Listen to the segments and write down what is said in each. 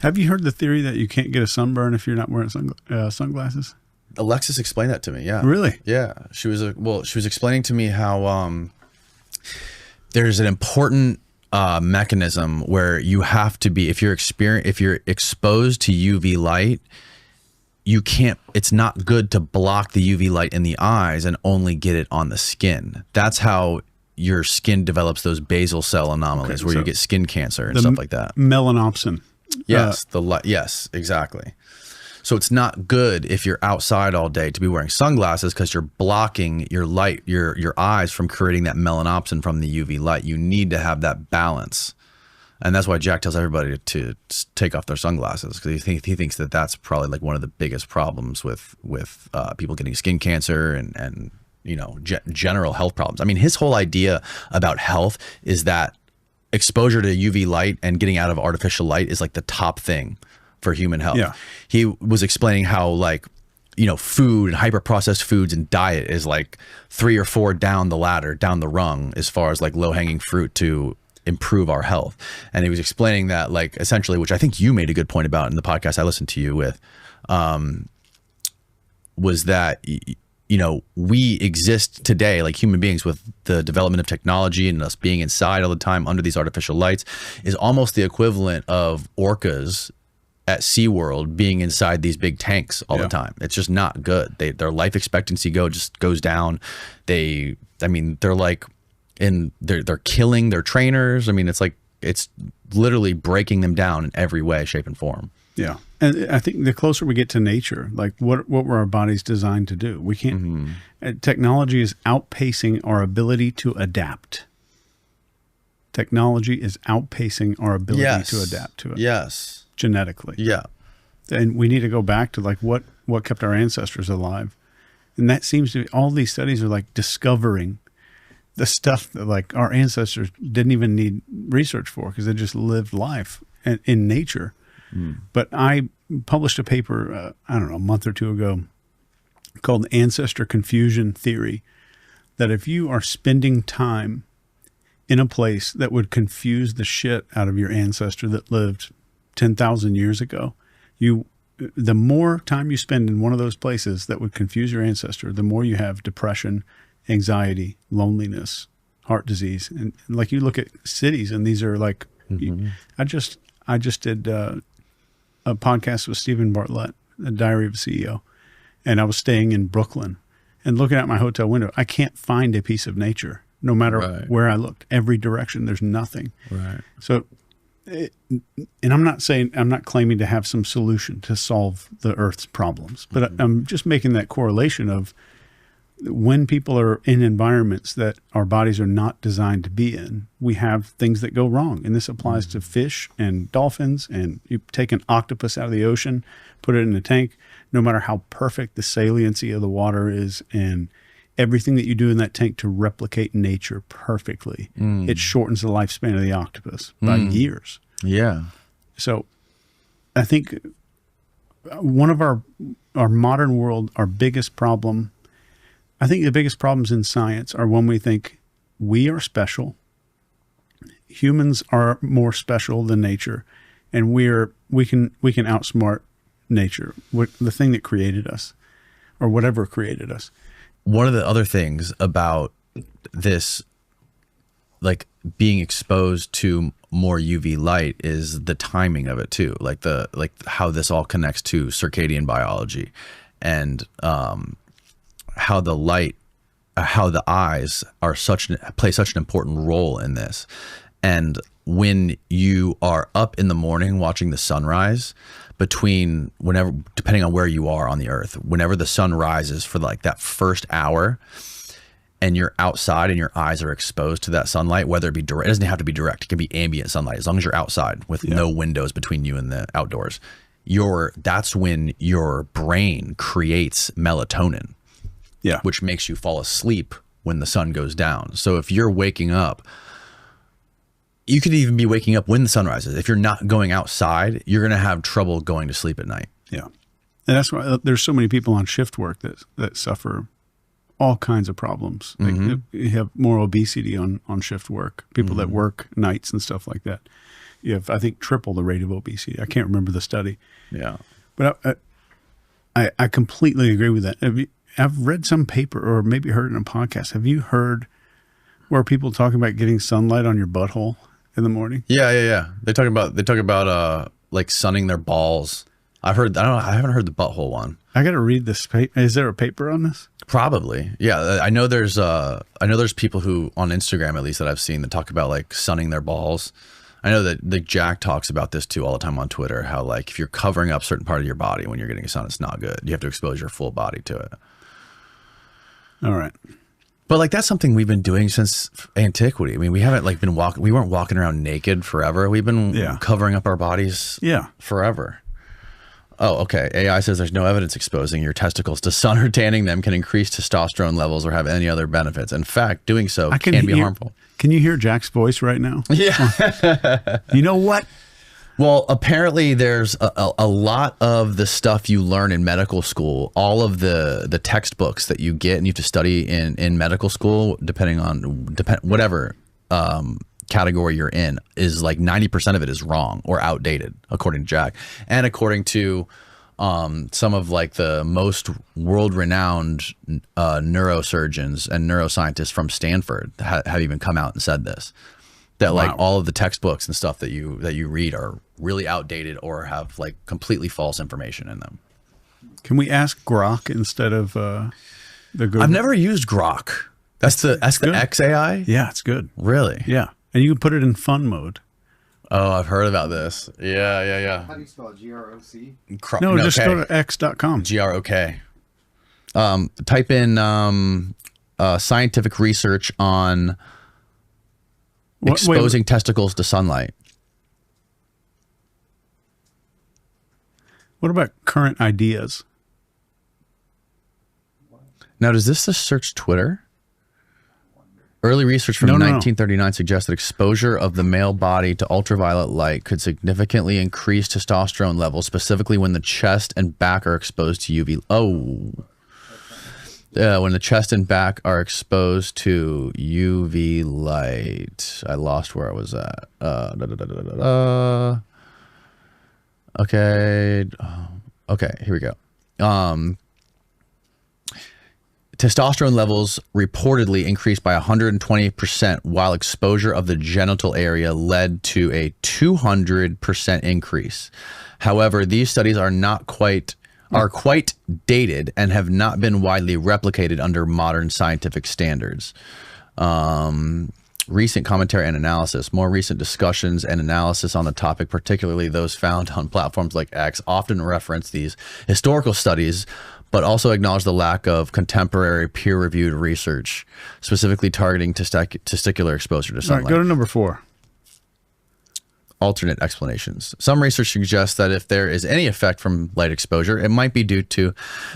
Have you heard the theory that you can't get a sunburn if you're not wearing sunglasses? Alexis explained that to me. Yeah. Really? Yeah. She was explaining to me how there's an important mechanism where you have to be, if you're exposed to UV light, you can't, it's not good to block the UV light in the eyes and only get it on the skin. That's how your skin develops those basal cell anomalies, where you get skin cancer and stuff like that. Melanopsin. Yes, yes, exactly. So it's not good if you're outside all day to be wearing sunglasses, because you're blocking your light, your eyes from creating that melanopsin from the UV light. You need to have that balance. And that's why Jack tells everybody to take off their sunglasses, because he thinks that that's probably like one of the biggest problems with people getting skin cancer and you know, general health problems. I mean, his whole idea about health is that exposure to UV light and getting out of artificial light is like the top thing for human health. Yeah. He was explaining how, like, you know, food and hyper processed foods and diet is like 3 or 4 down the ladder, down the rung, as far as like low hanging fruit to improve our health. And he was explaining that, like, essentially, which I think you made a good point about in the podcast I listened to you with, was that, you know, we exist today like human beings with the development of technology and us being inside all the time under these artificial lights is almost the equivalent of orcas at SeaWorld being inside these big tanks all the time. It's just not good. Their life expectancy just goes down. I mean, they're like, they're killing their trainers. I mean, it's like, it's literally breaking them down in every way, shape, and form. Yeah. And I think the closer we get to nature, like what were our bodies designed to do? We can't, technology is outpacing our ability to adapt. Technology is outpacing our ability to adapt to it. Yes. Genetically. Yeah. And we need to go back to like what kept our ancestors alive. And that seems to be, all these studies are like discovering the stuff that like our ancestors didn't even need research for, because they just lived life in nature. But I published a paper, I don't know, a month or two ago, called Ancestor Confusion Theory, that if you are spending time in a place that would confuse the shit out of your ancestor that lived 10,000 years ago, the more time you spend in one of those places that would confuse your ancestor, the more you have depression, anxiety, loneliness, heart disease. And like, you look at cities and these are like, I just did a podcast with Stephen Bartlett, The Diary of a CEO. And I was staying in Brooklyn and looking out my hotel window. I can't find a piece of nature, no matter where I looked. Every direction, there's nothing. Right. So, and I'm not claiming to have some solution to solve the Earth's problems, but I'm just making that correlation of when people are in environments that our bodies are not designed to be in, we have things that go wrong. And this applies to fish and dolphins. And you take an octopus out of the ocean, put it in a tank, no matter how perfect the saliency of the water is and everything that you do in that tank to replicate nature perfectly, it shortens the lifespan of the octopus by years. Yeah. So I think one of our modern world, our biggest problem, I think the biggest problems in science are when we think we are special, humans are more special than nature, and we can outsmart nature, the thing that created us, or whatever created us. One of the other things about this, like being exposed to more UV light, is the timing of it too, like how this all connects to circadian biology, and how the light, how the eyes are play such an important role in this. And when you are up in the morning watching the sunrise, depending on where you are on the earth, whenever the sun rises for like that first hour and you're outside and your eyes are exposed to that sunlight, whether it be direct, it doesn't have to be direct, it can be ambient sunlight, as long as you're outside with no windows between you and the outdoors, that's when your brain creates melatonin. Yeah. Which makes you fall asleep when the sun goes down. So if you're waking up, you could even be waking up when the sun rises. If you're not going outside, you're going to have trouble going to sleep at night. Yeah. And that's why there's so many people on shift work that suffer all kinds of problems. Like you have more obesity on shift work, people that work nights and stuff like that. you have, I think, triple the rate of obesity. I can't remember the study, Yeah. but I completely agree with that. I've read some paper or maybe heard it in a podcast. Have you heard where people talking about getting sunlight on your butthole in the morning? Yeah. They talk about like sunning their balls. I've heard. I don't know. I haven't heard the butthole one. I got to read this. Is there a paper on this? Probably. Yeah. I know there's people who on Instagram, at least, that I've seen that talk about like sunning their balls. I know that like Jack talks about this too all the time on Twitter, how like if you're covering up certain part of your body when you're getting a sun, it's not good. You have to expose your full body to it. All right. But like that's something we've been doing since antiquity. I mean, we haven't like been we weren't walking around naked forever. We've been covering up our bodies forever. Oh, okay. AI says there's no evidence exposing your testicles to sun or tanning them can increase testosterone levels or have any other benefits. In fact, doing so can be harmful. Can you hear Jack's voice right now? Yeah. You know what? Well, apparently there's a lot of the stuff you learn in medical school, all of the textbooks that you get and you have to study in medical school, depending on whatever category you're in, is like 90% of it is wrong or outdated, according to Jack. And according to some of like the most world-renowned neurosurgeons and neuroscientists from Stanford have even come out and said this. That like all of the textbooks and stuff that you read are really outdated or have like completely false information in them. Can we ask Grok instead of the Google? I've never used Grok. That's the XAI? Yeah, it's good. Really? Yeah. And you can put it in fun mode. Oh, I've heard about this. Yeah. How do you spell it? G-R-O-C? No, just go to x.com. GROK. Type in scientific research on exposing testicles to sunlight. What about current ideas? Now, does this just search Twitter? Early research from 1939 suggests that exposure of the male body to ultraviolet light could significantly increase testosterone levels, specifically when the chest and back are exposed to UV. When the chest and back are exposed to UV light. I lost where I was at. Okay. Okay, here we go. Testosterone levels reportedly increased by 120%, while exposure of the genital area led to a 200% increase. However, these studies are quite dated and have not been widely replicated under modern scientific standards. Recent commentary and analysis, more recent discussions and analysis on the topic, particularly those found on platforms like X, often reference these historical studies, but also acknowledge the lack of contemporary peer-reviewed research, specifically targeting testicular exposure to sunlight. All right, go to number 4. Alternate explanations. Some research suggests that if there is any effect from light exposure, it might be due to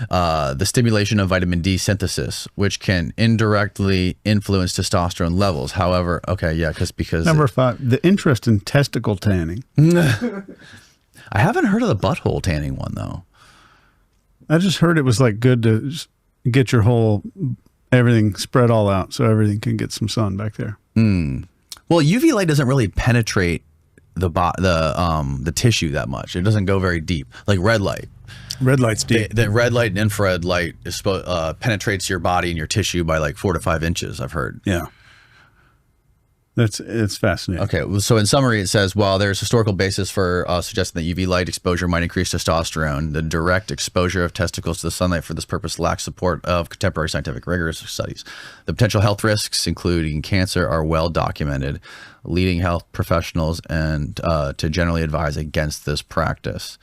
the stimulation of vitamin D synthesis, which can indirectly influence testosterone levels. However, because number 5, the interest in testicle tanning. I haven't heard of the butthole tanning one though. I just heard it was like good to get your whole everything spread all out so everything can get some sun back there. Well, UV light doesn't really penetrate the tissue that much. It doesn't go very deep. Like red light. Red light's deep. The red light and infrared light is penetrates your body and your tissue by like 4 to 5 inches, I've heard. Yeah. It's fascinating. Okay, so in summary, it says, while there's historical basis for suggesting that UV light exposure might increase testosterone, the direct exposure of testicles to the sunlight for this purpose lacks support of contemporary scientific rigorous studies. The potential health risks, including cancer, are well documented, leading health professionals and to generally advise against this practice.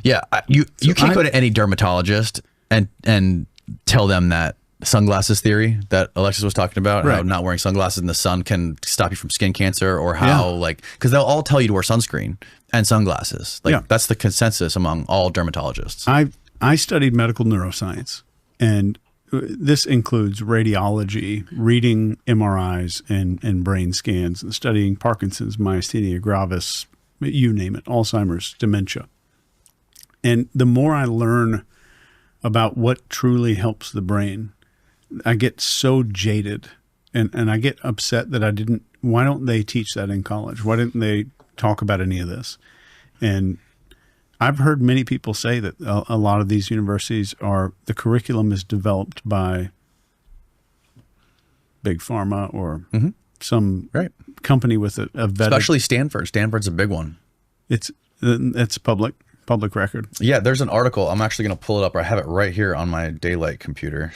Yeah, you can't go to any dermatologist and tell them that sunglasses theory that Alexis was talking about, how not wearing sunglasses in the sun can stop you from skin cancer, or how because they'll all tell you to wear sunscreen and sunglasses. That's the consensus among all dermatologists. I studied medical neuroscience, and this includes radiology, reading MRIs and brain scans, and studying Parkinson's, myasthenia gravis, you name it, Alzheimer's, dementia. And the more I learn about what truly helps the brain, I get so jaded and I get upset that why don't they teach that in college? Why didn't they talk about any of this. And I've heard many people say that a lot of these universities the curriculum is developed by big pharma or some company with a vetted. Especially Stanford. Stanford's a big one. It's public record. Yeah, there's an article. I'm actually going to pull it up. I have it right here on my Daylight computer.